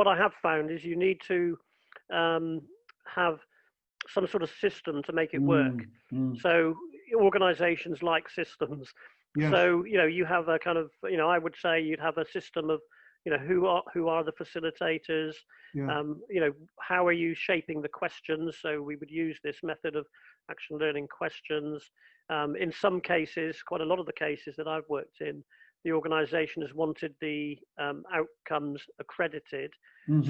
what I have found is you need to have some sort of system to make it work. So organizations like systems. Yes. So, you have a kind of, I would say you'd have a system of, who are the facilitators, Yeah. how are you shaping the questions? So we would use this method of action learning questions. In some cases, quite a lot of the cases that I've worked in, the organization has wanted the outcomes accredited.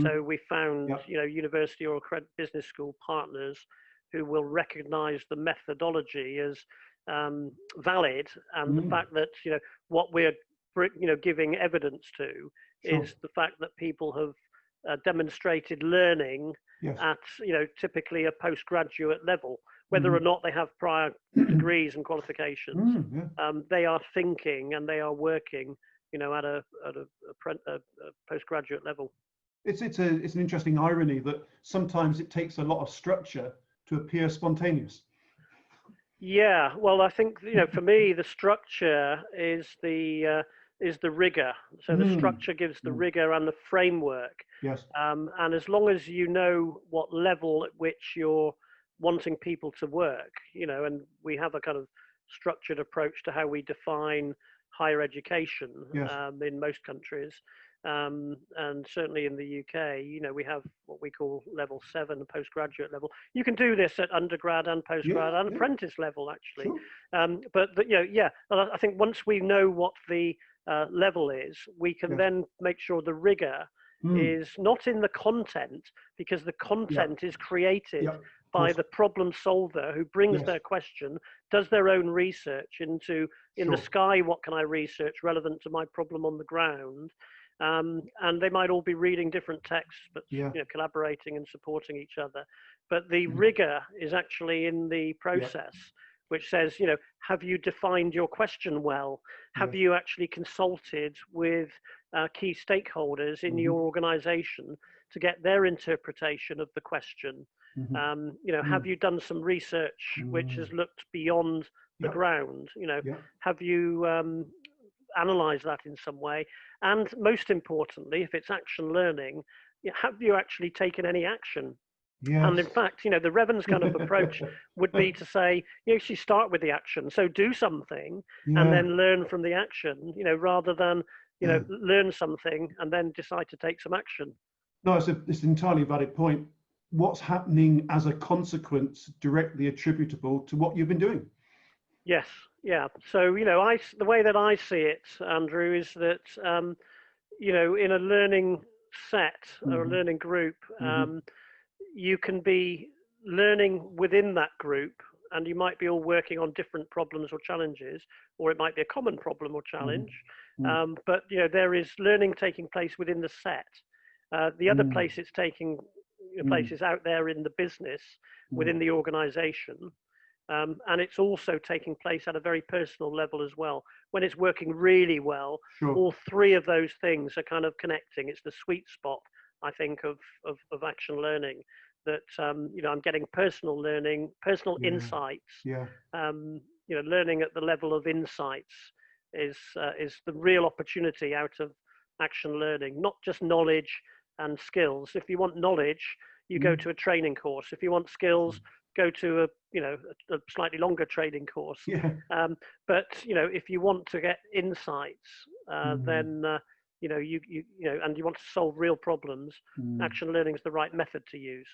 So we found, university or business school partners who will recognize the methodology as valid, and the fact that, what we're, giving evidence to is the fact that people have demonstrated learning at, typically a postgraduate level, whether or not they have prior degrees and qualifications. They are thinking and they are working, at a postgraduate level. It's an interesting irony that sometimes it takes a lot of structure to appear spontaneous. Yeah, well, I think, for me, the structure is the rigor. So the structure gives the rigor and the framework. Yes. And as long as you know what level at which you're wanting people to work, and we have a kind of structured approach to how we define higher education in most countries. And certainly in the UK, we have what we call level 7, postgraduate level. You can do this at undergrad and postgrad and apprentice level, actually. Sure. But I think once we know what the level is, we can then make sure the rigor is not in the content, because the content is created by the problem solver who brings their question, does their own research into in the sky, what can I research relevant to my problem on the ground. And they might all be reading different texts, but collaborating and supporting each other. But the rigor is actually in the process, which says, have you defined your question well? Have you actually consulted with key stakeholders in your organization to get their interpretation of the question? Have you done some research which has looked beyond the ground? Have you analyze that in some way? And most importantly, if it's action learning, have you actually taken any action? And in fact, the Revan's kind of approach would be to say, you actually start with the action. So do something and then learn from the action, rather than, learn something and then decide to take some action. No, it's an entirely valid point. What's happening as a consequence directly attributable to what you've been doing? Yes. Yeah. So, the way that I see it, Andrew, is that, in a learning set or a learning group, you can be learning within that group, and you might be all working on different problems or challenges, or it might be a common problem or challenge. But, there is learning taking place within the set. The other place it's taking place is out there in the business, within the organization. And it's also taking place at a very personal level as well. When it's working really well, all three of those things are kind of connecting. It's the sweet spot, I think, of action learning, that, I'm getting personal learning, personal insights. Learning at the level of insights is the real opportunity out of action learning, not just knowledge and skills. If you want knowledge, you go to a training course. If you want skills, go to a slightly longer training course. But if you want to get insights, then and you want to solve real problems, action learning is the right method to use.